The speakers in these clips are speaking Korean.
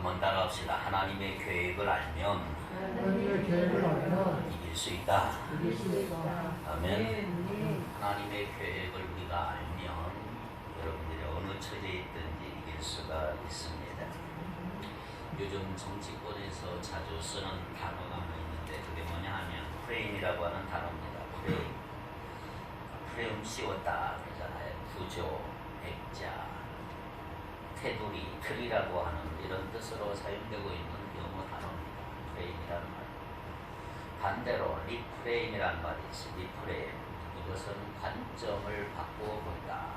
한번 따라합시다. 하나님의 계획을 알면 이길 수 있다. 아멘. 하나님의 계획을 우리가 알면 여러분들이 어느 처지에 있든지 이길 수가 있습니다. 요즘 정치권에서 자주 쓰는 단어가 하나 있는데 그게 뭐냐 하면 프레임이라고 하는 단어입니다. 프레임 씌웠다 그러잖아요. 구조, 액자, 테두리, 틀이라고 하는 이런 뜻으로 사용되고 있는 영어 단어입니다. 프레임이라는 말. 반대로 리프레임이라는 말이 있어요. 리프레임. 이것은 관점을 바꾸어 본다.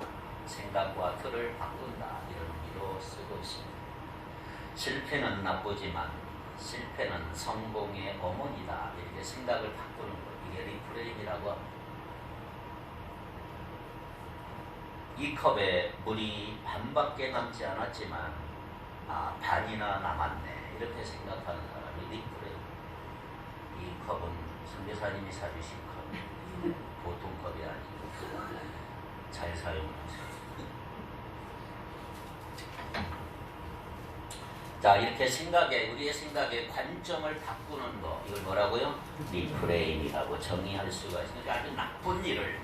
생각과 틀을 바꾼다. 이런 의미로 쓰고 있습니다. 실패는 나쁘지만 실패는 성공의 어머니다. 이렇게 생각을 바꾸는 것. 이게 리프레임이라고 합니다. 이 컵에 물이 반밖에 남지 않았지만 반이나 남았네. 이렇게 생각하는 사람이 리프레임. 이 컵은 선교사님이 사주신 컵. 보통 컵이 아니고 잘 사용하세요. 자, 이렇게 우리의 생각의 관점을 바꾸는 거, 이걸 뭐라고요? 리프레임이라고 정의할 수가 있으니까 아주 나쁜 일을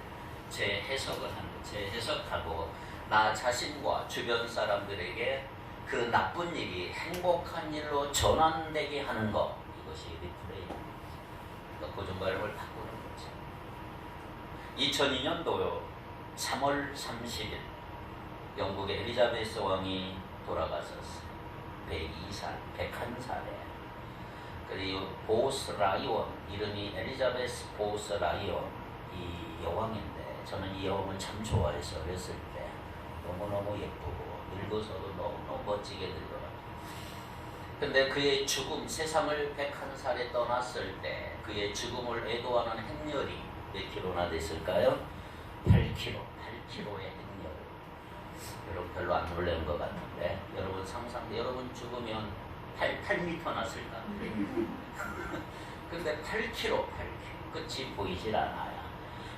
재해석하고 나 자신과 주변 사람들에게 그 나쁜 일이 행복한 일로 전환되게 하는 것, 이것이 리프레임. 그러니까 고정관념을 바꾸는 거죠. 2002년도 3월 30일 영국의 엘리자베스 왕이 돌아가셨어요. 101살에. 그리고 보스 라이온, 이름이 엘리자베스 보스 라이온, 이 여왕인데 저는 이 여왕을 참 좋아해서 어렸을 때 너무너무 예쁘고 늙어서도 너무너무 멋지게 늙어가지고. 근데 그의 죽음, 세상을 101살에 떠났을 때 그의 죽음을 애도하는 행렬이 몇 킬로나 됐을까요? 8km, 8km의 행렬. 여러분 별로 안 놀라는 것 같은데 여러분 여러분 죽으면 8m나 쓸까? 근데 8km, 끝이 보이질 않아요.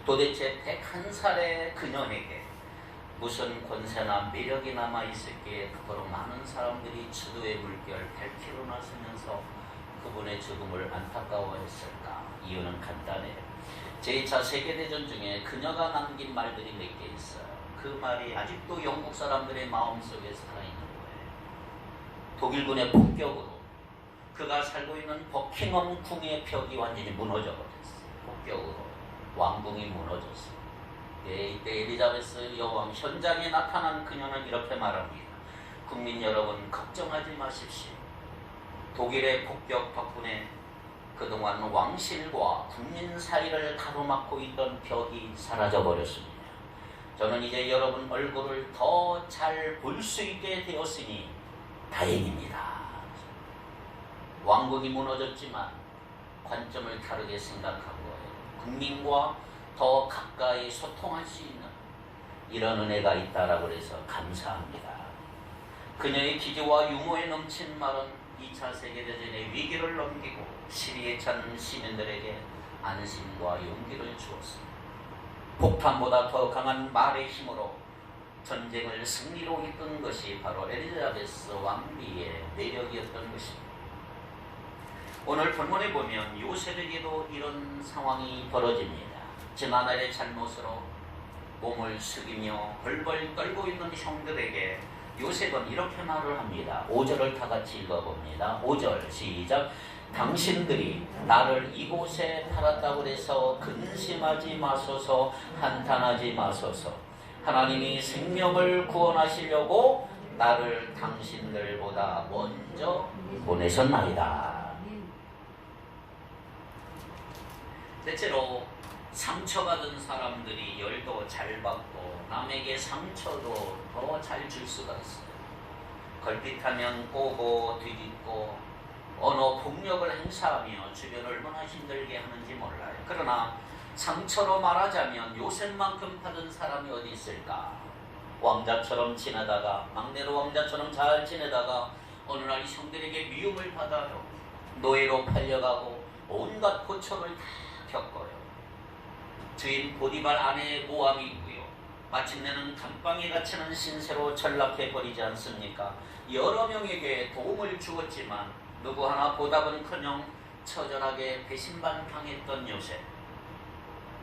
도대체 101살의 그녀에게 무슨 권세나 매력이 남아있을기에 그토록 많은 사람들이 추도의 물결 8km나 쓰면서 그분의 죽음을 안타까워했을까? 이유는 간단해요. 제2차 세계대전 중에 그녀가 남긴 말들이 몇 개 있어요. 그 말이 아직도 영국 사람들의 마음속에 살아있는 거예요. 독일군의 폭격으로 그가 살고 있는 버킹엄 궁의 벽이 완전히 무너져 버렸어요. 폭격으로 왕궁이 무너졌어요. 이때 엘리자베스 여왕 현장에 나타난 그녀는 이렇게 말합니다. 국민 여러분, 걱정하지 마십시오. 독일의 폭격 덕분에 그동안 왕실과 국민 사이를 가로막고 있던 벽이 사라져 버렸습니다. 저는 이제 여러분 얼굴을 더 잘 볼 수 있게 되었으니 다행입니다. 왕국이 무너졌지만 관점을 다르게 생각한 거예요. 국민과 더 가까이 소통할 수 있는 이런 은혜가 있다라고 해서 감사합니다. 그녀의 기지와 유머에 넘친 말은 2차 세계대전의 위기를 넘기고 시리에 찬 시민들에게 안심과 용기를 주었습니다. 폭탄보다 더 강한 말의 힘으로 전쟁을 승리로 이끈 것이 바로 엘리자베스 왕비의 매력이었던 것입니다. 오늘 본문에 보면 요셉에게도 이런 상황이 벌어집니다. 지난날의 잘못으로 몸을 숙이며 벌벌 떨고 있는 형들에게 요셉은 이렇게 말을 합니다. 5절을 다 같이 읽어봅니다. 5절 시작. 당신들이 나를 이곳에 팔았다고 해서 근심하지 마소서, 한탄하지 마소서. 하나님이 생명을 구원하시려고 나를 당신들보다 먼저 보내셨나이다. 대체로 상처받은 사람들이 열도 잘 받고 남에게 상처도 더 잘 줄 수가 있어요. 걸핏하면 꼬고 뒤집고 언어 폭력을 행사하며 주변을 얼마나 힘들게 하는지 몰라요. 그러나 상처로 말하자면 요셉만큼 받은 사람이 어디 있을까? 왕자처럼 지내다가, 막내로 왕자처럼 잘 지내다가 어느 날 형들에게 미움을 받아요. 노예로 팔려가고 온갖 고초를 다 겪어요. 주인 보디발 아내의 모함이 있고요. 마침내는 감방에 갇히는 신세로 전락해버리지 않습니까? 여러 명에게 도움을 주었지만 누구 하나 보답은커녕 처절하게 배신당했던 요셉.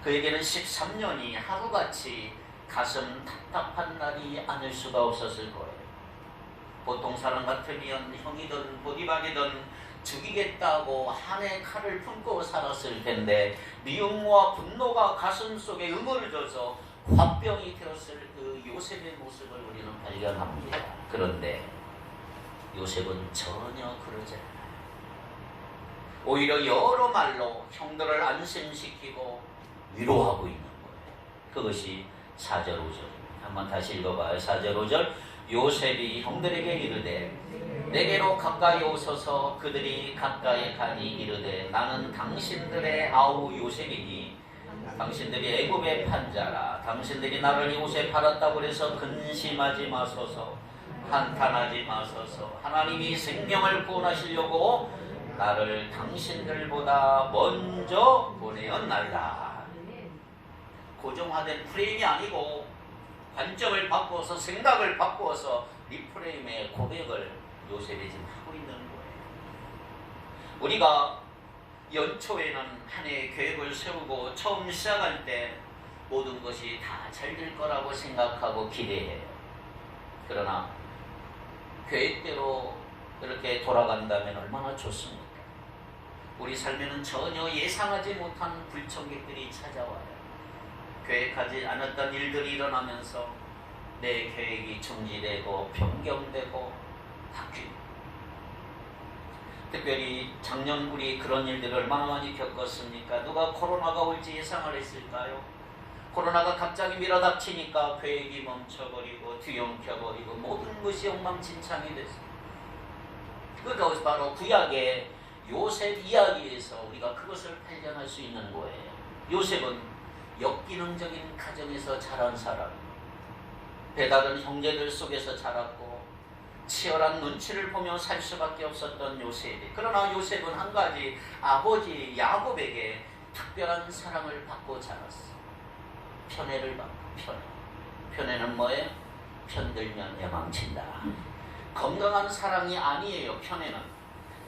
그에게는 13년이 하루같이 가슴 답답한 날이 아닐 수가 없었을 거예요. 보통 사람 같으면 형이든 보디발이든 죽이겠다고 한의 칼을 품고 살았을 텐데 미움과 분노가 가슴속에 응어져서 화병이 되었을 그 요셉의 모습을 우리는 발견합니다. 그런데 요셉은 전혀 그러지 않아요. 오히려 여러 말로 형들을 안심시키고 위로하고 있는 거예요. 그것이 4절 5절입니다. 한번 다시 읽어봐요. 4절 5절. 요셉이 형들에게 이르되 내게로 가까이 오소서. 그들이 가까이 가니 이르되 나는 당신들의 아우 요셉이니 당신들이 애굽의 판자라. 당신들이 나를 이곳에 팔았다고 해서 근심하지 마소서. 한탄하지 마소서. 하나님이 생명을 구원하시려고 나를 당신들보다 먼저 보내었나이다. 고정화된 프레임이 아니고 관점을 바꾸어서 생각을 바꾸어서 리프레임의 고백을 요셉이 지금 하고 있는 거예요. 우리가 연초에는 한 해 계획을 세우고 처음 시작할 때 모든 것이 다 잘 될 거라고 생각하고 기대해요. 그러나 계획대로 그렇게 돌아간다면 얼마나 좋습니까? 우리 삶에는 전혀 예상하지 못한 불청객들이 찾아와요. 계획하지 않았던 일들이 일어나면서 내 계획이 중지되고 변경되고 바뀌고. 특별히 작년 우리 그런 일들을 얼마나 많이 겪었습니까? 누가 코로나가 올지 예상을 했을까요? 코로나가 갑자기 밀어닥치니까 계획이 멈춰버리고 뒤엉켜버리고 모든 것이 엉망진창이 됐어요. 그것이 바로 구약의 요셉 이야기에서 우리가 그것을 발견할 수 있는 거예요. 요셉은 역기능적인 가정에서 자란 사람, 배다른 형제들 속에서 자랐고 치열한 눈치를 보며 살 수밖에 없었던 요셉이, 그러나 요셉은 한 가지 아버지 야곱에게 특별한 사랑을 받고 자랐어. 편애를 받고. 편애는 뭐예요? 편들면 야망친다. 건강한 사랑이 아니에요.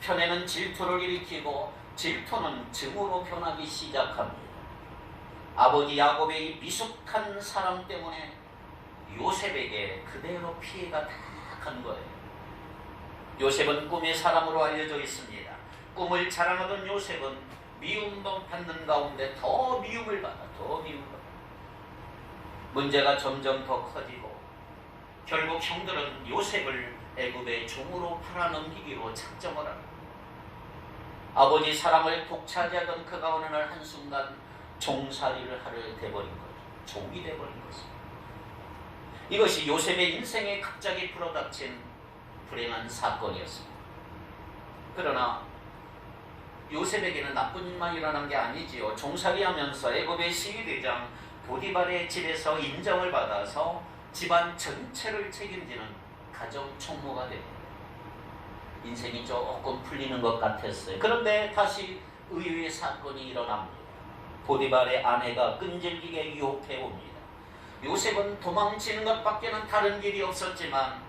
편애는 질투를 일으키고 질투는 증오로 변하기 시작합니다. 아버지 야곱의 이 미숙한 사랑 때문에 요셉에게 그대로 피해가 다 간 거예요. 요셉은 꿈의 사람으로 알려져 있습니다. 꿈을 자랑하던 요셉은 미움도 받는 가운데 더 미움을 받아. 문제가 점점 더 커지고 결국 형들은 요셉을 애굽의 종으로 팔아넘기기로 작정을 합니다. 아버지 사랑을 독차지하던 그가 어느 날 한순간 종살이를 하려 돼버린 거죠. 종이 돼버린 것입니다. 이것이 요셉의 인생에 갑자기 불어닥친 불행한 사건이었습니다. 그러나 요셉에게는 나쁜 일만 일어난 게 아니지요. 종살이하면서 애굽의 시위대장 보디발의 집에서 인정을 받아서 집안 전체를 책임지는 가정 총무가 됩니다. 인생이 조금 풀리는 것 같았어요. 그런데 다시 의외의 사건이 일어납니다. 보디발의 아내가 끈질기게 유혹해 옵니다. 요셉은 도망치는 것밖에는 다른 길이 없었지만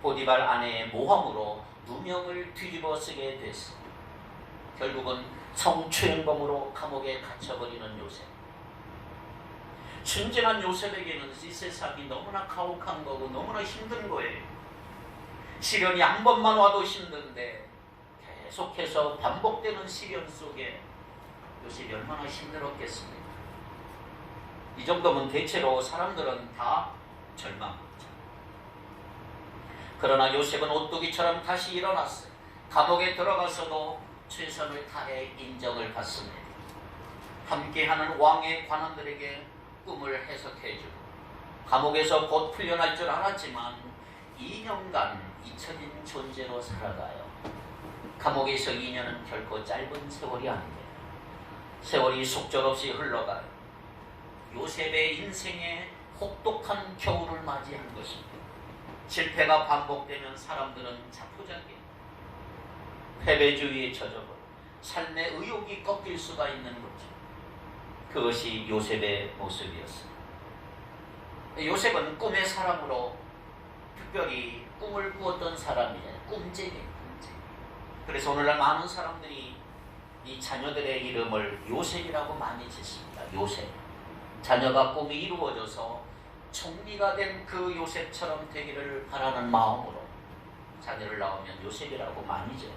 보디발 아내의 모함으로 누명을 뒤집어 쓰게 됐습니다. 결국은 성추행범으로 감옥에 갇혀버리는 요셉. 순진한 요셉에게는 이 세상이 너무나 가혹한 거고 너무나 힘든 거예요. 시련이 한 번만 와도 힘든데 계속해서 반복되는 시련 속에 요셉이 얼마나 힘들었겠습니까? 이 정도면 대체로 사람들은 다 절망하죠. 그러나 요셉은 오뚜기처럼 다시 일어났어요. 감옥에 들어가서도 최선을 다해 인정을 받습니다. 함께하는 왕의 관원들에게 꿈을 해석해주고 감옥에서 곧 풀려날 줄 알았지만 2년간 잊혀진 존재로 살아가요. 감옥에서 2년은 결코 짧은 세월이 아닙니다. 세월이 속절없이 흘러가요. 요셉의 인생에 혹독한 겨울을 맞이한 것입니다. 실패가 반복되면 사람들은 자포자기, 패배주의에 젖어버려 삶의 의욕이 꺾일 수가 있는 거죠. 그것이 요셉의 모습이었습니다. 요셉은 꿈의 사람으로 특별히 꿈을 꾸었던 사람이에요. 꿈쟁이. 그래서 오늘날 많은 사람들이 이 자녀들의 이름을 요셉이라고 많이 짓습니다. 요셉. 자녀가 꿈이 이루어져서 총리가 된 그 요셉처럼 되기를 바라는 마음으로 자녀를 낳으면 요셉이라고 많이 져요.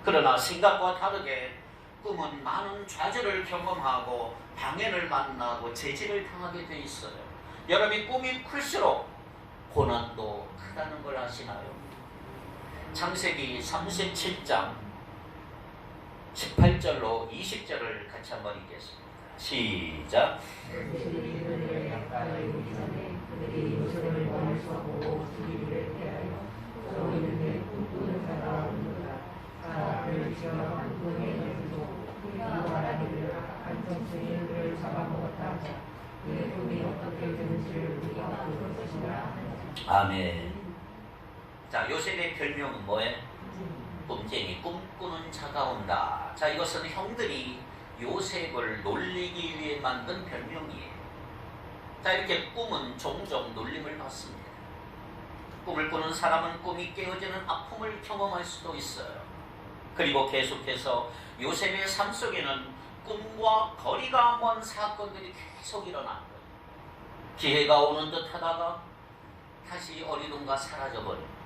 그러나 생각과 다르게 꿈은 많은 좌절을 경험하고 방해를 만나고 제지를 당하게 돼 있어요. 여러분이 꿈이 클수록 고난도 크다는 걸 아시나요? 창세기 37장 18절로 20절을 같이 한번 읽겠습니다. 시작. 아멘. 자, 요셉의 별명은 뭐예요? 꿈쟁이, 꿈꾸는 자가 온다. 자, 이것은 형들이 요셉을 놀리기 위해 만든 별명이에요. 자, 이렇게 꿈은 종종 놀림을 받습니다. 꿈을 꾸는 사람은 꿈이 깨어지는 아픔을 경험할 수도 있어요. 그리고 계속해서 요셉의 삶 속에는 꿈과 거리가 먼 사건들이 계속 일어난 거예요. 기회가 오는 듯 하다가 다시 어디론가 사라져버려요.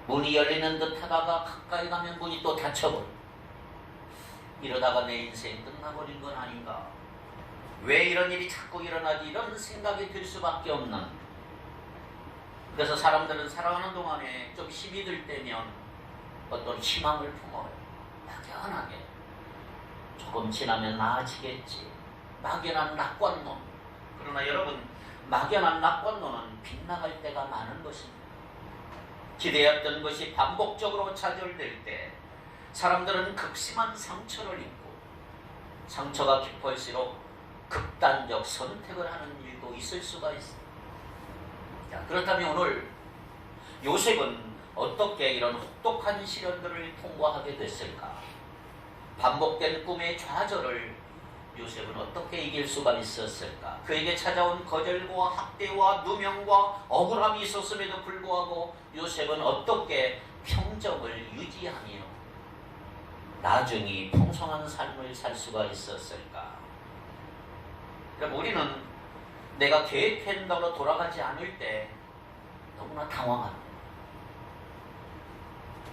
문이 열리는 듯 하다가 가까이 가면 문이 또 닫혀버려요. 이러다가 내 인생 끝나버린 건 아닌가? 왜 이런 일이 자꾸 일어나지? 이런 생각이 들 수밖에 없는. 그래서 사람들은 살아가는 동안에 좀 힘이 들 때면 어떤 희망을 품어요. 막연하게. 조금 지나면 나아지겠지. 막연한 낙관론. 그러나 여러분, 막연한 낙관론은 빗나갈 때가 많은 것입니다. 기대했던 것이 반복적으로 좌절될 때 사람들은 극심한 상처를 입고 상처가 깊을수록 극단적 선택을 하는 일도 있을 수가 있습니다. 자, 그렇다면 오늘 요셉은 어떻게 이런 혹독한 시련들을 통과하게 됐을까? 반복된 꿈의 좌절을 요셉은 어떻게 이길 수가 있었을까? 그에게 찾아온 거절과 학대와 누명과 억울함이 있었음에도 불구하고 요셉은 어떻게 평정을 유지하며 나중에 풍성한 삶을 살 수가 있었을까? 그럼 우리는 내가 계획한 대로 돌아가지 않을 때 너무나 당황합니다.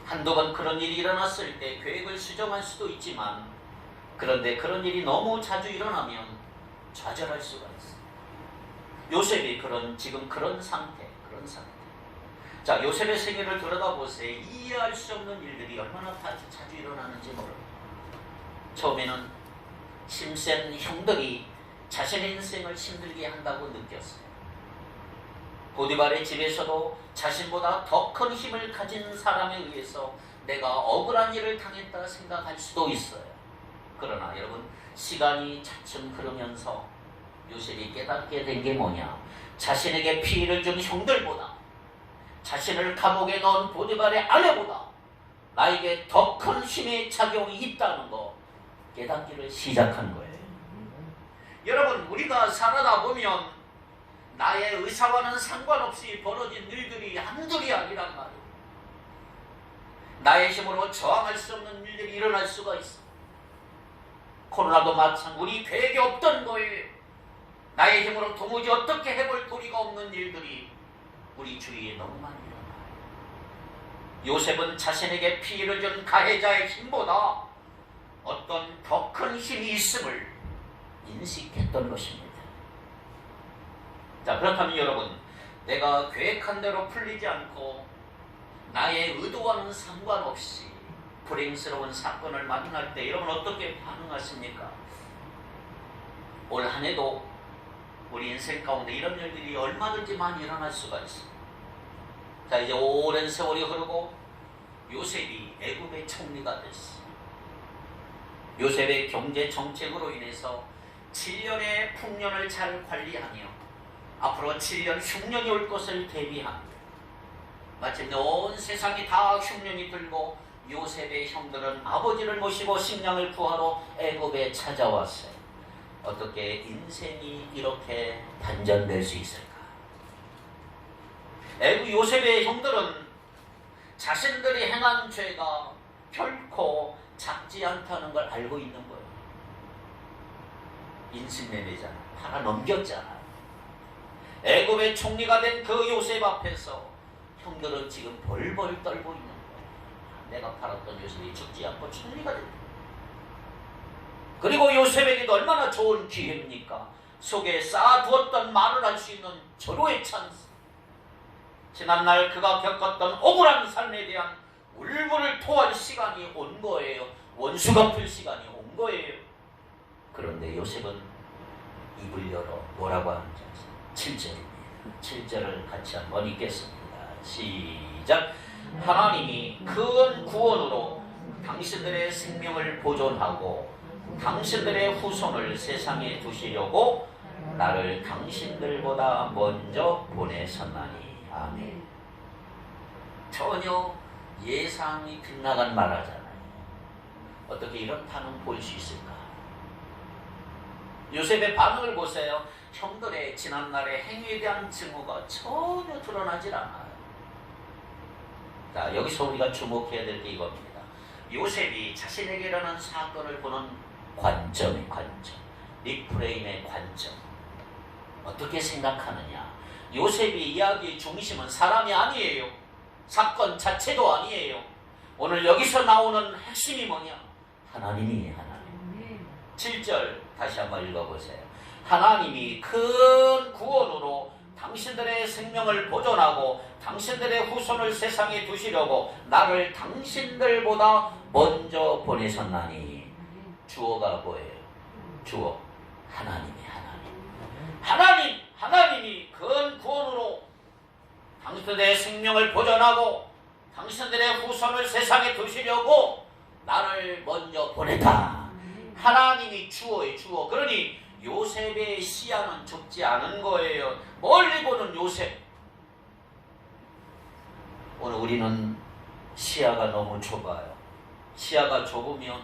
한두 번 그런 일이 일어났을 때 계획을 수정할 수도 있지만 그런데 그런 일이 너무 자주 일어나면 좌절할 수가 있어요. 요셉이 지금 그런 상태. 자, 요셉의 생애를 들여다보세요. 이해할 수 없는 일들이 얼마나 자주 일어나는지 모릅니다. 처음에는 힘센 형들이 자신의 인생을 힘들게 한다고 느꼈어요. 보디발의 집에서도 자신보다 더 큰 힘을 가진 사람에 의해서 내가 억울한 일을 당했다 생각할 수도 있어요. 그러나 여러분, 시간이 차츰 흐르면서 요셉이 깨닫게 된 게 뭐냐? 자신에게 피해를 준 형들보다 자신을 감옥에 넣은 보디발의 아내보다 나에게 더 큰 힘의 작용이 있다는 거 깨닫기를 시작한 거예요. 여러분, 우리가 살아다 보면 나의 의사와는 상관없이 벌어진 일들이 한둘이 아니란 말이에요. 나의 힘으로 저항할 수 없는 일들이 일어날 수가 있어. 코로나도 마찬가지. 우리 계획이 없던 거예요. 나의 힘으로 도무지 어떻게 해볼 도리가 없는 일들이 우리 주위에 너무 많이 일어나요. 요셉은 자신에게 피해를 준 가해자의 힘보다 어떤 더 큰 힘이 있음을 인식했던 것입니다. 자, 그렇다면 여러분, 내가 계획한 대로 풀리지 않고 나의 의도와는 상관없이 불행스러운 사건을 만날 때 여러분 어떻게 반응하십니까? 올 한 해도 우리 인생 가운데 이런 일들이 얼마든지 많이 일어날 수가 있습니다. 자, 이제 오랜 세월이 흐르고 요셉이 애굽의 총리가 됐어요. 요셉의 경제 정책으로 인해서 7년의 풍년을 잘 관리하며 앞으로 7년 흉년이 올 것을 대비합니다. 마침내 온 세상이 다 흉년이 들고 요셉의 형들은 아버지를 모시고 식량을 구하러 애굽에 찾아왔어요. 어떻게 인생이 이렇게 반전될 수 있을까? 애굽 요셉의 형들은 자신들이 행한 죄가 결코 작지 않다는 걸 알고 있는 거예요. 인신매매잖아. 하나 넘겼잖아. 애굽의 총리가 된 그 요셉 앞에서 형들은 지금 벌벌 떨고 있는 거예요. 내가 팔았던 요셉이 죽지 않고 총리가 됐다. 그리고 요셉에게도 얼마나 좋은 기회입니까? 속에 쌓아두었던 말을 할 수 있는 절호의 찬스. 지난날 그가 겪었던 억울한 삶에 대한 울분을 토할 시간이 온 거예요. 원수 갚을 시간이 온 거예요. 그런데 요셉은 입을 열어 뭐라고 하는지 아세요? 7절입니다. 7절을 같이 한번 읽겠습니다. 시작. 하나님이 큰 구원으로 당신들의 생명을 보존하고 당신들의 후손을 세상에 두시려고 나를 당신들보다 먼저 보내셨나니. 아멘. 전혀 예상이 빗나간 말하잖아요. 어떻게 이런 반응 볼 수 있을까? 요셉의 반응을 보세요. 형들의 지난날의 행위에 대한 증오가 전혀 드러나질 않아요. 자, 여기서 우리가 주목해야 될 게 이겁니다. 요셉이 자신에게 일어난 사건을 보는 관점의 관점, 리프레임의 관점. 어떻게 생각하느냐? 요셉이 이야기의 중심은 사람이 아니에요. 사건 자체도 아니에요. 오늘 여기서 나오는 핵심이 뭐냐? 하나님이에요. 하나님. 7절 다시 한번 읽어보세요. 하나님이 큰 구원으로 당신들의 생명을 보존하고 당신들의 후손을 세상에 두시려고 나를 당신들보다 먼저 보내셨나니. 주어가 뭐예요? 주어 하나님이 하나님이 큰 구원으로 당신들의 생명을 보존하고 당신들의 후손을 세상에 두시려고 나를 먼저 보냈다. 하나님이 주어의 주어. 그러니 요셉의 시야는 좁지 않은 거예요. 멀리 보는 요셉. 오늘 우리는 시야가 너무 좁아요. 시야가 좁으면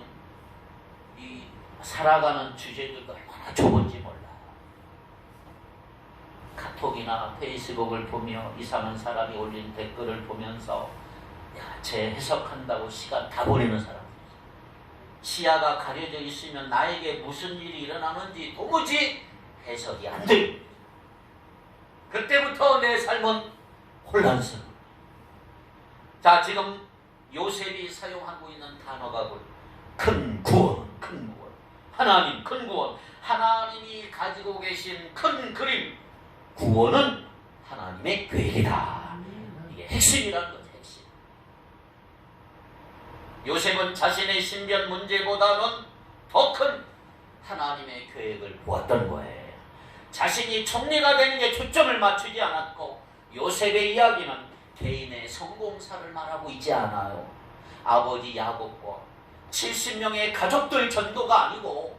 이 살아가는 주제들도 얼마나 좁은지 몰라요. 카톡이나 페이스북을 보며 이상한 사람이 올린 댓글을 보면서 제 해석한다고 시간 다 보내는 사람. 시야가 가려져 있으면 나에게 무슨 일이 일어나는지 도무지 해석이 안 돼. 그때부터 내 삶은 혼란스러워. 자, 지금 요셉이 사용하고 있는 단어가 큰 구원, 큰 구원. 하나님, 큰 구원. 하나님이 가지고 계신 큰 그림. 구원은 하나님의 계획이다. 이게 핵심이라는 거죠. 핵심. 요셉은 자신의 신변 문제보다는 더 큰 하나님의 계획을 보았던 거예요. 자신이 총리가 되는 게 초점을 맞추지 않았고, 요셉의 이야기는 개인의 성공사를 말하고 있지 않아요. 아버지 야곱과 70명의 가족들 전도가 아니고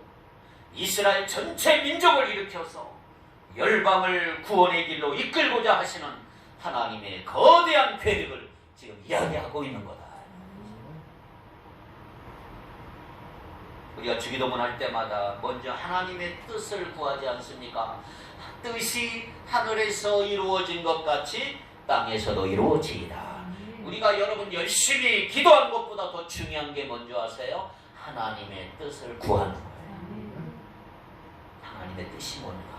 이스라엘 전체 민족을 일으켜서 열방을 구원의 길로 이끌고자 하시는 하나님의 거대한 계획을 지금 이야기하고 있는 거다. 우리가 주기도문 할 때마다 먼저 하나님의 뜻을 구하지 않습니까? 뜻이 하늘에서 이루어진 것 같이 땅에서도 이루어지이다. 우리가 여러분 열심히 기도한 것보다 더 중요한 게 뭔지 아세요? 하나님의 뜻을 구하는 거예요. 하나님의 뜻이 뭔가?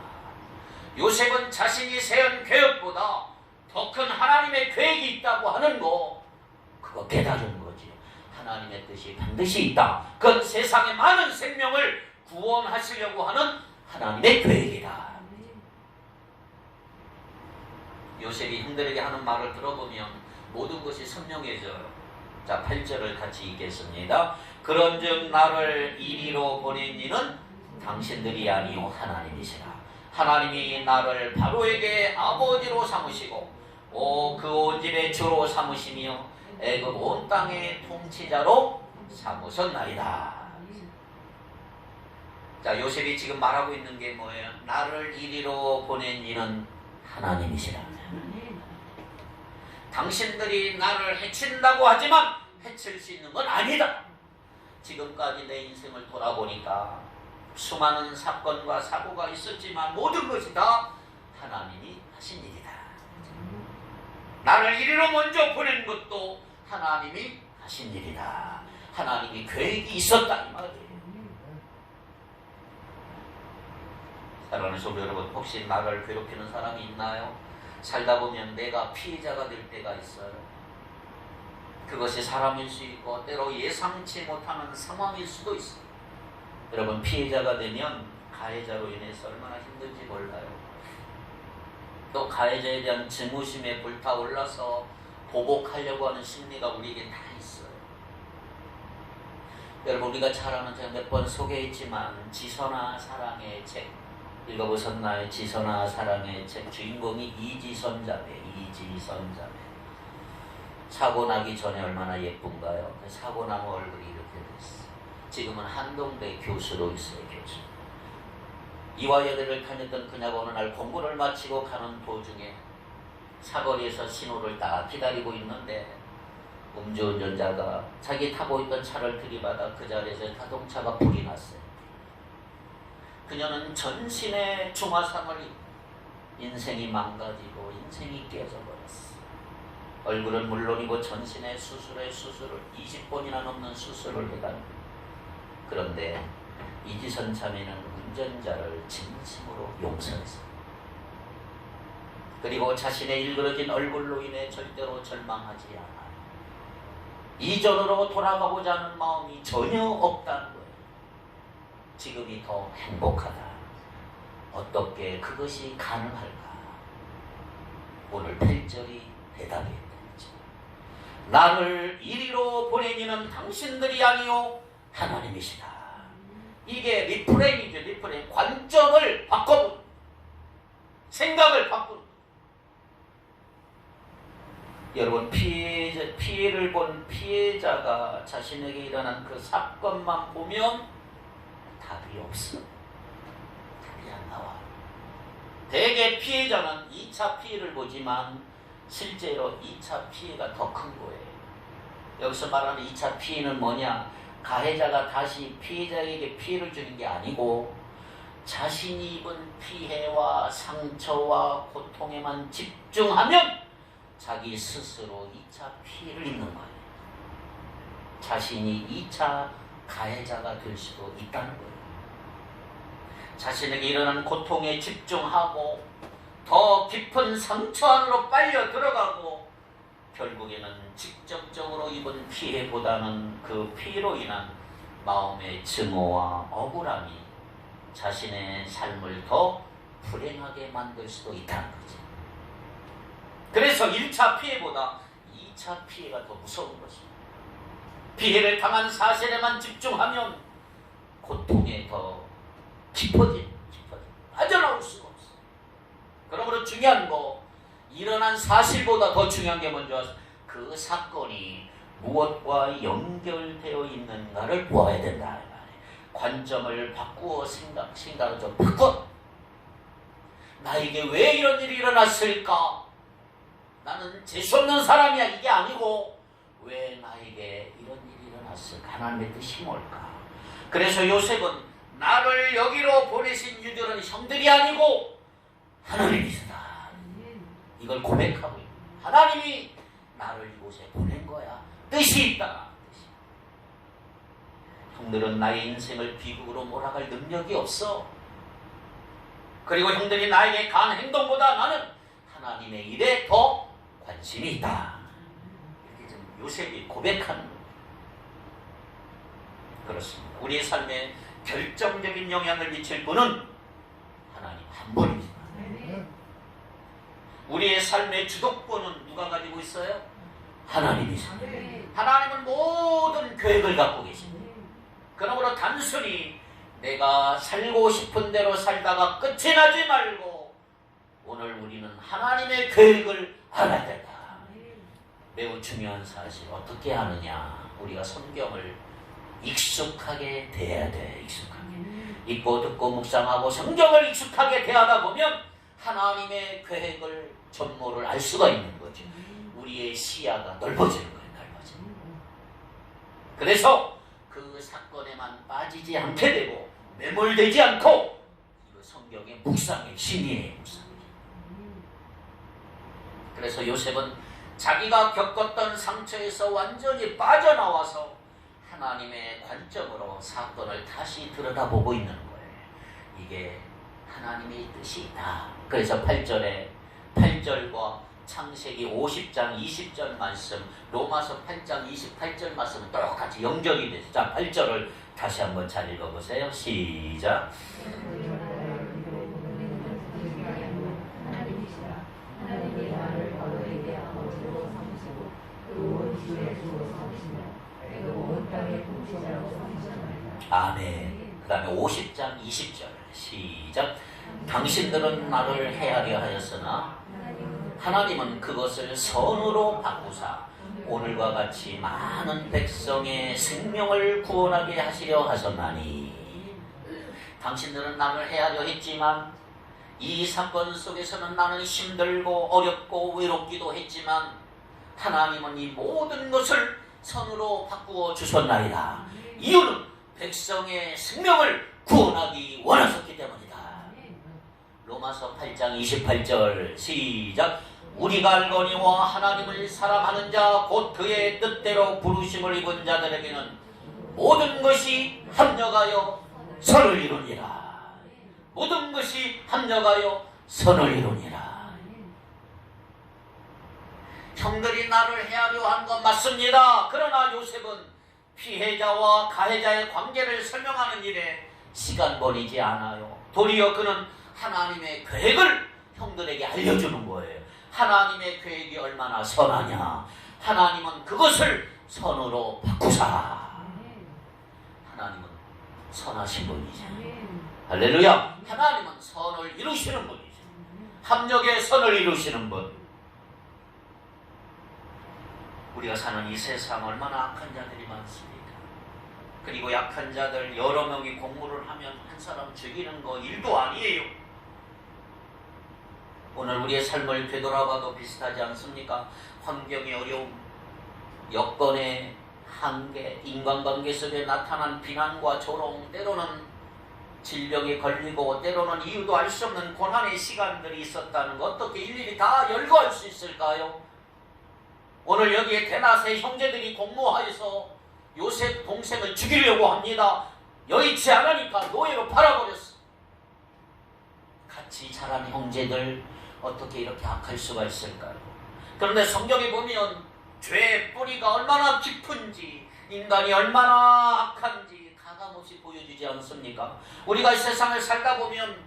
요셉은 자신이 세운 계획보다 더 큰 하나님의 계획이 있다고 하는 거, 그거 깨달은 거지. 하나님의 뜻이 반드시 있다. 그건 세상의 많은 생명을 구원하시려고 하는 하나님의 계획이다. 요셉이 형들에게 하는 말을 들어보면 모든 것이 선명해져요. 자, 8절을 같이 읽겠습니다. 그런즉 나를 이리로 보낸 이는 당신들이 아니요 하나님이시라. 하나님이 나를 바로에게 아버지로 삼으시고 그 온 집의 주로 삼으시며 애굽 온 땅의 통치자로 삼으셨나이다. 자, 요셉이 지금 말하고 있는 게 뭐예요? 나를 이리로 보낸 이는 하나님이시라. 당신들이 나를 해친다고 하지만 해칠 수 있는 건 아니다. 지금까지 내 인생을 돌아보니까 수많은 사건과 사고가 있었지만 모든 것이 다 하나님이 하신 일이다. 나를 이리로 먼저 보낸 것도 하나님이 하신 일이다. 하나님이 계획이 있었다 이 말이에요. 사랑하는 성도 여러분, 혹시 나를 괴롭히는 사람이 있나요? 살다 보면 내가 피해자가 될 때가 있어요. 그것이 사람일 수 있고 때로 예상치 못하는 상황일 수도 있어요. 여러분, 피해자가 되면 가해자로 인해서 얼마나 힘든지 몰라요. 또 가해자에 대한 증오심에 불타올라서 보복하려고 하는 심리가 우리에게 다 있어요. 여러분, 우리가 잘 아는, 제가 몇 번 소개했지만 지선아 사랑의 책 읽어보셨나요? 지선아 사랑의 책 주인공이 이지선 자매. 사고 나기 전에 얼마나 예쁜가요? 사고 나면 얼굴이 이렇게 됐어요. 지금은 한동대 교수로 있어요. 교수. 이화여대를 다녔던 그녀가 어느 날 공부를 마치고 가는 도중에 사거리에서 신호를 딱 기다리고 있는데 음주운전자가 자기 타고 있던 차를 들이받아 그 자리에서 자동차가 불이 났어요. 그녀는 전신에 중화상을 인생이 망가지고 인생이 깨져버렸어. 얼굴은 물론이고 전신에 수술을 20번이나 넘는 수술을 해간. 그런데 이지선 자매는 운전자를 진심으로 용서했어. 그리고 자신의 일그러진 얼굴로 인해 절대로 절망하지 않아. 이전으로 돌아가고자 하는 마음이 전혀 없다는 거예요. 지금이 더 행복하다. 어떻게 그것이 가능할까? 오늘 8절이 대답했다. 나를 이리로 보낸 이는 당신들이 아니요 하나님이시다. 이게 리프레임이죠. 리프레임. 관점을 바꿔보는, 생각을 바꾸는. 여러분, 피해를 본 피해자가 자신에게 일어난 그 사건만 보면 답이 없어. 답이 안 나와. 대개 피해자는 2차 피해를 보지만 실제로 2차 피해가 더 큰 거예요. 여기서 말하는 2차 피해는 뭐냐? 가해자가 다시 피해자에게 피해를 주는 게 아니고 자신이 입은 피해와 상처와 고통에만 집중하면 자기 스스로 2차 피해를 입는 거예요. 자신이 2차 가해자가 될 수도 있다는 거예요. 자신에게 일어난 고통에 집중하고 더 깊은 상처 안으로 빨려 들어가고 결국에는 직접적으로 입은 피해보다는 그 피해로 인한 마음의 증오와 억울함이 자신의 삶을 더 불행하게 만들 수도 있다는 거죠. 그래서 1차 피해보다 2차 피해가 더 무서운 것입니다. 피해를 당한 사실에만 집중하면 고통에 더 깊어진 빠져나올 수가 없어. 그러므로 중요한 거, 일어난 사실보다 더 중요한 게 먼저 그 사건이 무엇과 연결되어 있는가를 보아야 된다. 관점을 바꾸어 생각을 좀 바꿔. 나에게 왜 이런 일이 일어났을까? 나는 재수없는 사람이야. 이게 아니고 왜 나에게 이런 일이 일어났을까? 하나님의 뜻이 뭘까? 그래서 요셉은 나를 여기로 보내신 유들은 형들이 아니고 하나님이시다. 이걸 고백하고 있다. 하나님이 나를 이곳에 보낸 거야. 뜻이 있다. 형들은 나의 인생을 비극으로 몰아갈 능력이 없어. 그리고 형들이 나에게 간 행동보다 나는 하나님의 일에 더 관심이 있다. 이렇게 좀 요셉이 고백하는 거예요. 그렇습니다. 우리의 삶에 결정적인 영향을 미칠 분은 하나님 한 분입니다. 우리의 삶의 주도권은 누가 가지고 있어요? 하나님이십니다. 하나님은 모든 계획을 갖고 계십니다. 그러므로 단순히 내가 살고 싶은 대로 살다가 끝이 나지 말고 오늘 우리는 하나님의 계획을 알아야 된다. 매우 중요한 사실. 어떻게 하느냐? 우리가 성경을 익숙하게 대해야 돼. 익숙하게. 읽고 듣고 묵상하고 성경을 익숙하게 대하다 보면 하나님의 계획을 전모를 알 수가 있는 거죠. 우리의 시야가 넓어지는 거예요. 넓어지는 거예요. 그래서 그 사건에만 빠지지 않게 되고 매몰되지 않고 이거 성경의 묵상의 진리의 묵상이에요. 그래서 요셉은 자기가 겪었던 상처에서 완전히 빠져나와서 하나님의 관점으로 사건을 다시 들여다보고 있는 거예요. 이게 하나님의 뜻이다. 그래서 8절과 창세기 50장 20절 말씀, 로마서 8장 28절 말씀은 똑같이 연결이 되죠. 자, 8절을 다시 한번 잘 읽어보세요. 시작. 아멘. 그 다음에 50장 20절 시작. 당신들은 나를 해하려 하였으나 하나님은 그것을 선으로 바꾸사 오늘과 같이 많은 백성의 생명을 구원하게 하시려 하셨나니. 당신들은 나를 해하려 했지만 이 사건 속에서는 나는 힘들고 어렵고 외롭기도 했지만 하나님은 이 모든 것을 선으로 바꾸어 주셨나이다. 이유는 백성의 생명을 구원하기 원하셨기 때문이다. 로마서 8장 28절 시작. 우리가 알거니와 하나님을 사랑하는 자 곧 그의 뜻대로 부르심을 입은 자들에게는 모든 것이 합력하여 선을 이루니라. 모든 것이 합력하여 선을 이루니라. 형들이 나를 해하려 한 건 맞습니다. 그러나 요셉은 피해자와 가해자의 관계를 설명하는 일에 시간 버리지 않아요. 도리어 그는 하나님의 계획을 형들에게 알려주는 거예요. 하나님의 계획이 얼마나 선하냐. 하나님은 그것을 선으로 바꾸사. 하나님은 선하신 분이죠. 할렐루야. 하나님은 선을 이루시는 분이죠. 합력의 선을 이루시는 분. 우리가 사는 이 세상 얼마나 악한 자들이 많습니까? 그리고 약한 자들 여러 명이 공부를 하면 한 사람 죽이는 거 일도 아니에요. 오늘 우리의 삶을 되돌아봐도 비슷하지 않습니까? 환경의 어려움, 여건의 한계, 인간관계 속에 나타난 비난과 조롱, 때로는 질병에 걸리고 때로는 이유도 알 수 없는 고난의 시간들이 있었다는 거 어떻게 일일이 다 열거할 수 있을까요? 오늘 여기에 대낮에 형제들이 공모하여서 요셉 동생을 죽이려고 합니다. 여의치 않으니까 노예로 팔아버렸어. 같이 자란 형제들 어떻게 이렇게 악할 수가 있을까요? 그런데 성경에 보면 죄의 뿌리가 얼마나 깊은지, 인간이 얼마나 악한지 가감없이 보여주지 않습니까? 우리가 이 세상을 살다 보면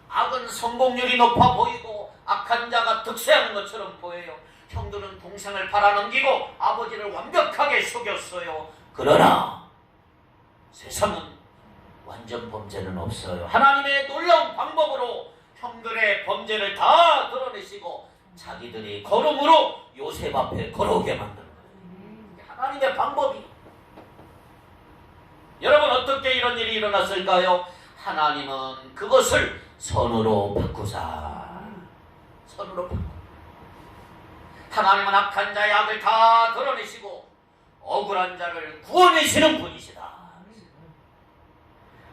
악은 성공률이 높아 보이고 악한 자가 득세하는 것처럼 보여요. 형들은 동생을 팔아넘기고 아버지를 완벽하게 속였어요. 그러나 세상은 완전 범죄는 없어요. 하나님의 놀라운 방법으로 형들의 범죄를 다 드러내시고 자기들이 걸음으로 요셉 앞에 걸어오게 만드는 거예요. 하나님의 방법이. 여러분 어떻게 이런 일이 일어났을까요? 하나님은 그것을 선으로 바꾸사. 선으로 바꾸사. 하나님은 악한 자의 악을 다 드러내시고 억울한 자를 구원하시는 분이시다.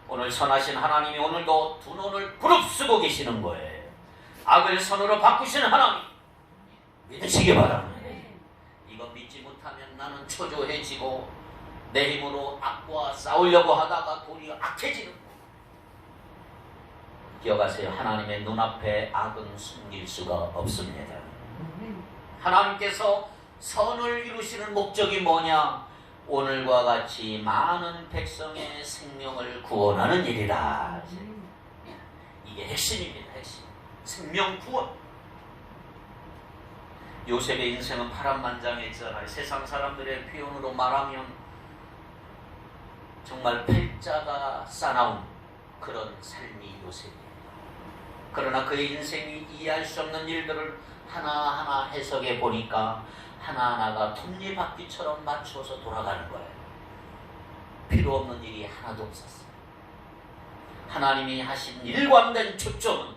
오늘 선하신 하나님이 오늘도 두 눈을 부릅쓰고 계시는 거예요. 악을 선으로 바꾸시는 하나님 믿으시기 바랍니다. 이거 믿지 못하면 나는 초조해지고 내 힘으로 악과 싸우려고 하다가 도리어 악해지는 거예요. 기억하세요. 하나님의 눈앞에 악은 숨길 수가 없습니다. 하나님께서 선을 이루시는 목적이 뭐냐? 오늘과 같이 많은 백성의 생명을 구원하는 일이다. 이게 핵심입니다. 핵심. 생명 구원. 요셉의 인생은 파란만장했잖아요. 세상 사람들의 표현으로 말하면 정말 팔자가 싸나운 그런 삶이 요셉이에요. 그러나 그의 인생이 이해할 수 없는 일들을 하나하나 해석해 보니까 하나하나가 톱니바퀴처럼 맞춰서 돌아가는 거예요. 필요 없는 일이 하나도 없었어요. 하나님이 하신 일관된 초점은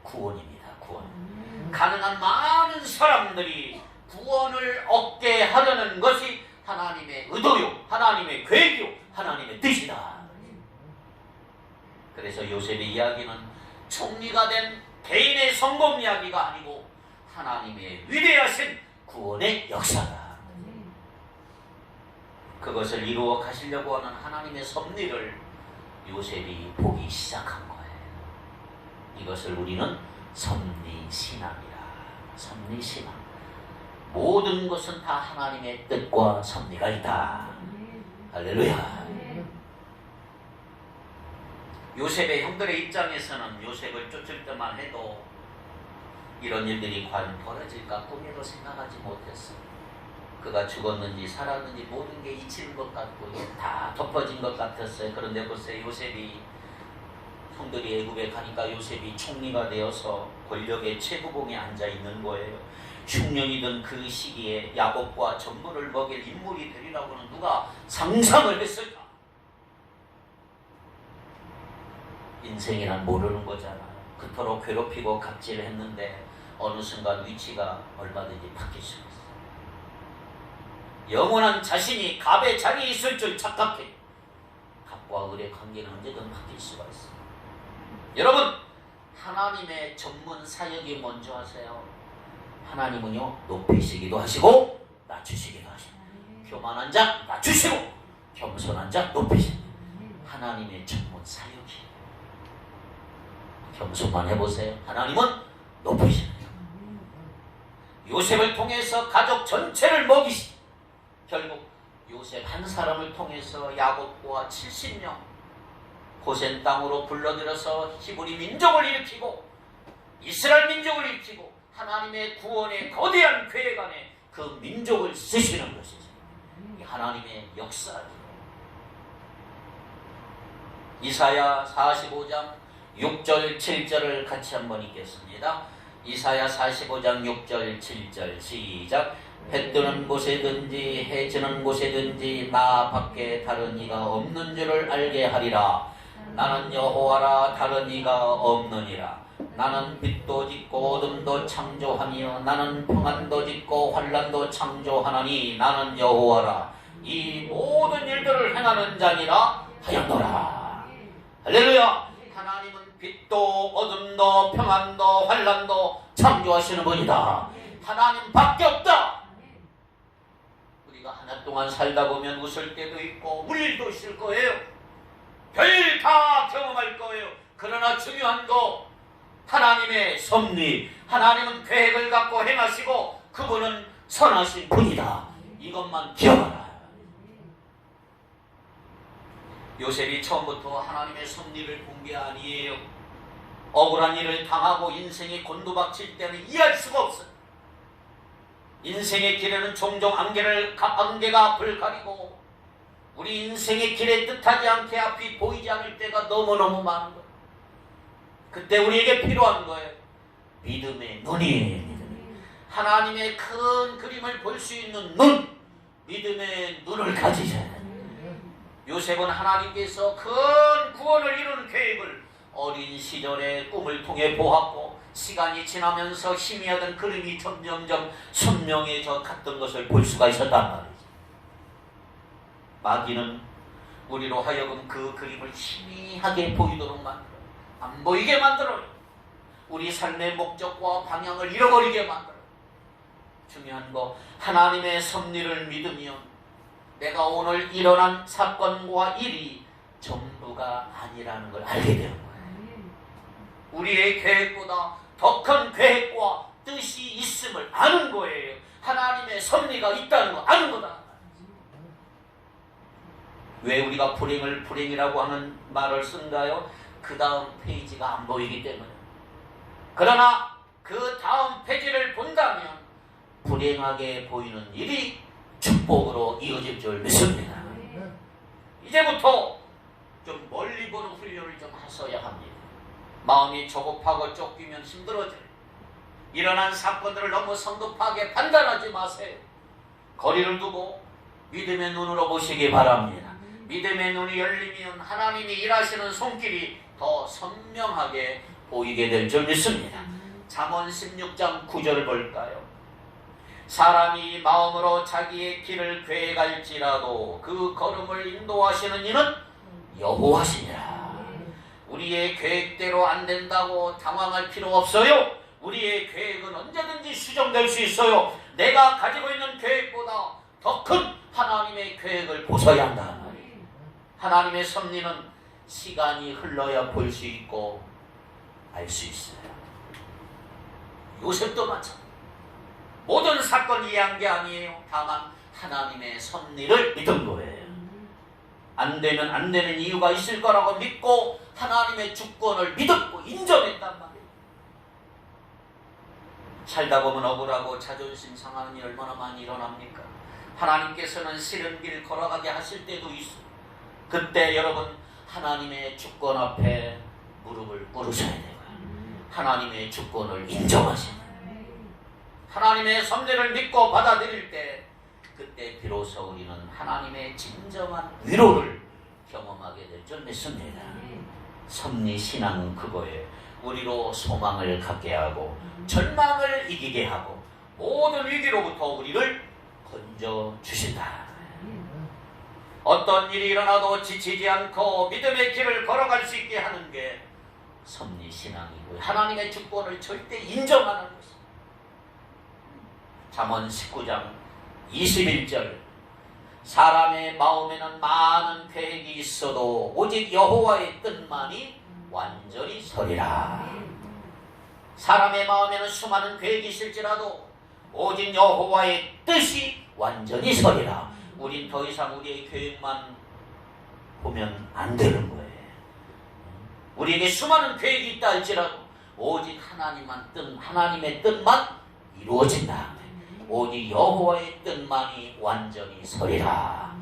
구원입니다. 구원. 가능한 많은 사람들이 구원을 얻게 하려는 것이 하나님의 의도요, 하나님의 계획이요, 하나님의 뜻이다. 그래서 요셉의 이야기는 총리가 된 개인의 성공 이야기가 아니고 하나님의 위대하신 구원의 역사다. 그것을 이루어 가시려고 하는 하나님의 섭리를 요셉이 보기 시작한 거예요. 이것을 우리는 섭리신앙이라. 섭리신앙. 모든 것은 다 하나님의 뜻과 섭리가 있다. 할렐루야. 요셉의 형들의 입장에서는 요셉을 쫓을 때만 해도 이런 일들이 과연 벌어질까 꿈에도 생각하지 못했어. 그가 죽었는지 살았는지 모든 게 잊히는 것 같고 다 덮어진 것 같았어요. 그런데 보세요. 요셉이 형들이 애굽에 가니까 요셉이 총리가 되어서 권력의 최고봉에 앉아 있는 거예요. 흉년이던 그 시기에 야곱과 전부를 먹일 인물이 되리라고는 누가 상상을 했을까? 인생이란 모르는 거잖아요. 그토록 괴롭히고 갑질을 했는데 어느 순간 위치가 얼마든지 바뀔 수 있어요. 영원한 자신이 갑의 자리에 있을 줄 착각해. 갑과 을의 관계는 언제든 바뀔 수가 있어요. 여러분, 하나님의 전문 사역이 뭔지 아세요? 하나님은요, 높이시기도 하시고 낮추시기도 하시고, 교만한 자 낮추시고 겸손한 자 높이시고, 하나님의 전문 사역이에요. 겸손만 해보세요. 하나님은 높이시는 거예요. 요셉을 통해서 가족 전체를 먹이시. 결국 요셉 한 사람을 통해서 야곱과 70명 고센 땅으로 불러들여서 히브리 민족을 일으키고 이스라엘 민족을 일으키고 하나님의 구원의 거대한 계획 안에 그 민족을 쓰시는 것이죠. 하나님의 역사죠. 이사야 45장 6절 7절을 같이 한번 읽겠습니다. 이사야 45장 6절 7절 시작. 해 뜨는 곳에든지 해 지는 곳에든지 나 밖에 다른 이가 없는 줄을 알게 하리라. 나는 여호와라 다른 이가 없느니라. 나는 빛도 짓고 어둠도 창조하며 나는 평안도 짓고 환난도 창조하나니 나는 여호와라. 이 모든 일들을 행하는 자니라 하였노라. 할렐루야. 하나님은 빛도 어둠도 평안도 환난도 창조하시는 분이다. 하나님밖에 없다. 우리가 한 해 동안 살다 보면 웃을 때도 있고 울 일도 있을 거예요. 별일 다 경험할 거예요. 그러나 중요한 거 하나님의 섭리, 하나님은 계획을 갖고 행하시고 그분은 선하신 분이다. 이것만 기억하라. 요셉이 처음부터 하나님의 섭리를 본 게 아니에요. 억울한 일을 당하고 인생이 곤두박질 때는 이해할 수가 없어요. 인생의 길에는 종종 안개가 앞을 가리고 우리 인생의 길에 뜻하지 않게 앞이 보이지 않을 때가 너무너무 많은 거예요. 그때 우리에게 필요한 거예요. 믿음의 눈이. 하나님의 큰 그림을 볼 수 있는 눈, 믿음의 눈을 가지셔야 돼요. 요셉은 하나님께서 큰 구원을 이루는 계획을 어린 시절의 꿈을 통해 보았고 시간이 지나면서 희미하던 그림이 점점점 선명해져 갔던 것을 볼 수가 있었단 말이죠. 마귀는 우리로 하여금 그 그림을 희미하게 보이도록 만들어요. 안 보이게 만들어요. 우리 삶의 목적과 방향을 잃어버리게 만들어요. 중요한 거 하나님의 섭리를 믿으면 내가 오늘 일어난 사건과 일이 전부가 아니라는 걸 알게 되는 거예요. 우리의 계획보다 더 큰 계획과 뜻이 있음을 아는 거예요. 하나님의 섭리가 있다는 거 아는 거다. 왜 우리가 불행을 불행이라고 하는 말을 쓴가요? 그 다음 페이지가 안 보이기 때문에. 그러나 그 다음 페이지를 본다면 불행하게 보이는 일이 축복으로 이어질 줄 믿습니다. 이제부터 좀 멀리 보는 훈련을 좀 하셔야 합니다. 마음이 조급하고 쫓기면 힘들어져요. 일어난 사건들을 너무 성급하게 판단하지 마세요. 거리를 두고 믿음의 눈으로 보시기 바랍니다. 믿음의 눈이 열리면 하나님이 일하시는 손길이 더 선명하게 보이게 될 줄 믿습니다. 잠언 16장 9절을 볼까요? 사람이 마음으로 자기의 길을 계획할지라도 그 걸음을 인도하시는 이는 여호와시니라. 우리의 계획대로 안 된다고 당황할 필요 없어요. 우리의 계획은 언제든지 수정될 수 있어요. 내가 가지고 있는 계획보다 더 큰 하나님의 계획을 보셔야 한다. 하나님의 섭리는 시간이 흘러야 볼 수 있고 알 수 있어요. 요셉도 마찬가지. 모든 사건이 이해한 게 아니에요. 다만 하나님의 섭리를 믿은 거예요. 안 되면 안 되는 이유가 있을 거라고 믿고 하나님의 주권을 믿었고 인정했단 말이에요. 살다 보면 억울하고 자존심 상하는 일이 얼마나 많이 일어납니까? 하나님께서는 싫은 길 걸어가게 하실 때도 있어요. 그때 여러분 하나님의 주권 앞에 무릎을 꿇으셔야 돼요. 하나님의 주권을 인정하셔야 돼요. 하나님의 섭리를 믿고 받아들일 때 그때 비로소 우리는 하나님의 진정한 위로를 경험하게 될 줄 믿습니다. 섭리 신앙은 그거예요. 우리로 소망을 갖게 하고 절망을 이기게 하고 모든 위기로부터 우리를 건져 주신다. 어떤 일이 일어나도 지치지 않고 믿음의 길을 걸어갈 수 있게 하는 게 섭리 신앙이고 하나님의 주권을 절대 인정하는 것입니다. 잠언 19장 21절 사람의 마음에는 많은 계획이 있어도 오직 여호와의 뜻만이 완전히 서리라. 사람의 마음에는 수많은 계획이 있을지라도 오직 여호와의 뜻이 완전히 서리라. 우린 더 이상 우리의 계획만 보면 안 되는 거예요. 우리에게 수많은 계획이 있다 할지라도 오직 하나님의 뜻만 이루어진다. 오직 여호와의 뜻만이 완전히 서리라.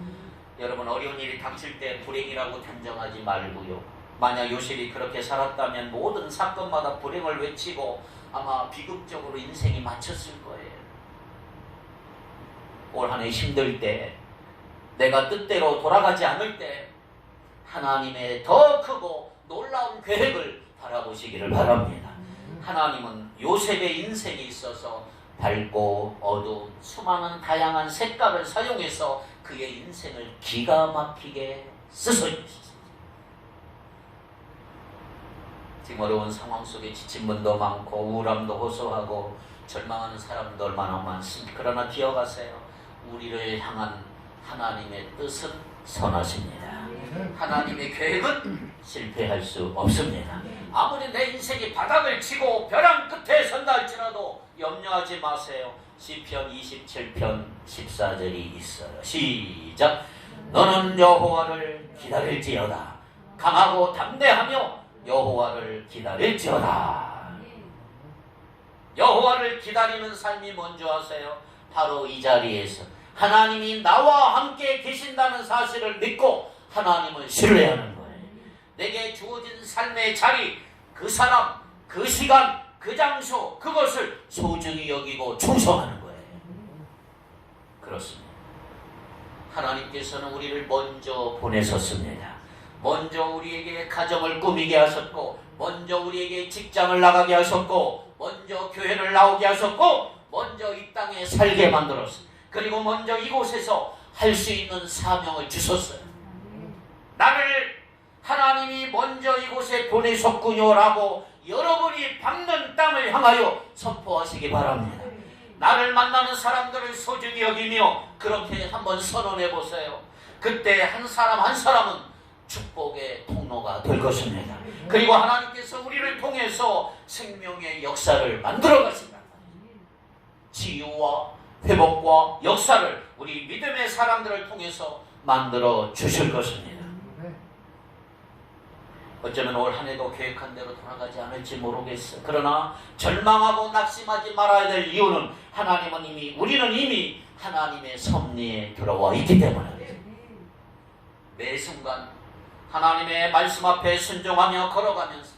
여러분 어려운 일이 닥칠 때 불행이라고 단정하지 말고요. 만약 요셉이 그렇게 살았다면 모든 사건마다 불행을 외치고 아마 비극적으로 인생이 마쳤을 거예요. 올 한 해 힘들 때 내가 뜻대로 돌아가지 않을 때 하나님의 더 크고 놀라운 계획을 바라보시기를 바랍니다. 하나님은 요셉의 인생에 있어서 밝고 어두운 수많은 다양한 색깔을 사용해서 그의 인생을 기가 막히게 쓰셔주셨습니다. 지금 어려운 상황 속에 지친 분도 많고 우울함도 호소하고 절망하는 사람도 얼마나 많습니다. 그러나 기억하세요. 우리를 향한 하나님의 뜻은 선하십니다. 하나님의 계획은 실패할 수 없습니다. 아무리 내 인생이 바닥을 치고 벼랑 끝에 선다 할지라도 염려하지 마세요. 시편 27편 14절이 있어요. 시작. 너는 여호와를 기다릴지어다. 강하고 담대하며 여호와를 기다릴지어다. 여호와를 기다리는 삶이 뭔지 아세요? 바로 이 자리에서 하나님이 나와 함께 계신다는 사실을 믿고 하나님을 신뢰하는 거예요. 내게 주어진 삶의 자리, 그 사람, 그 시간, 그 장소, 그것을 소중히 여기고 충성하는 거예요. 그렇습니다. 하나님께서는 우리를 먼저 보내셨습니다. 먼저 우리에게 가정을 꾸미게 하셨고, 먼저 우리에게 직장을 나가게 하셨고, 먼저 교회를 나오게 하셨고, 먼저 이 땅에 살게 만들었어요. 그리고 먼저 이곳에서 할 수 있는 사명을 주셨어요. 나를 하나님이 먼저 이곳에 보내셨군요라고 여러분이 밟는 땅을 향하여 선포하시기 바랍니다. 나를 만나는 사람들을 소중히 여기며 그렇게 한번 선언해 보세요. 그때 한 사람 한 사람은 축복의 통로가 될 것입니다. 그리고 하나님께서 우리를 통해서 생명의 역사를 만들어 가신다. 치유와 회복과 역사를 우리 믿음의 사람들을 통해서 만들어 주실 것입니다. 어쩌면 올 한 해도 계획한 대로 돌아가지 않을지 모르겠어. 그러나 절망하고 낙심하지 말아야 될 이유는 우리는 이미 하나님의 섭리에 들어와 있기 때문에 매 순간 하나님의 말씀 앞에 순종하며 걸어가면서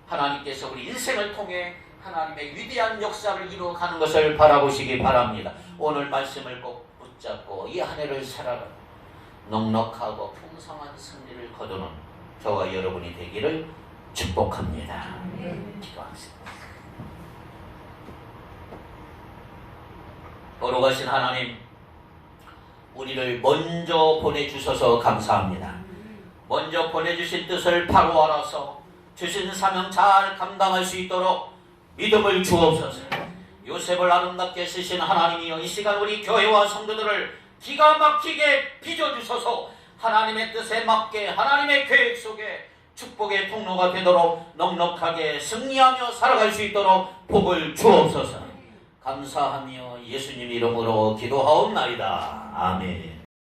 하나님께서 우리 인생을 통해 하나님의 위대한 역사를 이루어가는 것을 바라보시기 바랍니다. 오늘 말씀을 꼭 붙잡고 이 한 해를 살아가 넉넉하고 풍성한 승리를 거두는 저와 여러분이 되기를 축복합니다. 기도하겠습니다. 거룩하신 하나님, 우리를 먼저 보내주셔서 감사합니다. 먼저 보내주신 뜻을 바로 알아서 주신 사명 잘 감당할 수 있도록 믿음을 주옵소서. 요셉을 아름답게 쓰신 하나님이여, 이 시간 우리 교회와 성도들을 기가 막히게 빚어주소서. 하나님의 뜻에 맞게 하나님의 계획 속에 축복의 통로가 되도록 넉넉하게 승리하며 살아갈 수 있도록 복을 주옵소서. 감사하며 예수님 이름으로 기도하옵나이다. 아멘.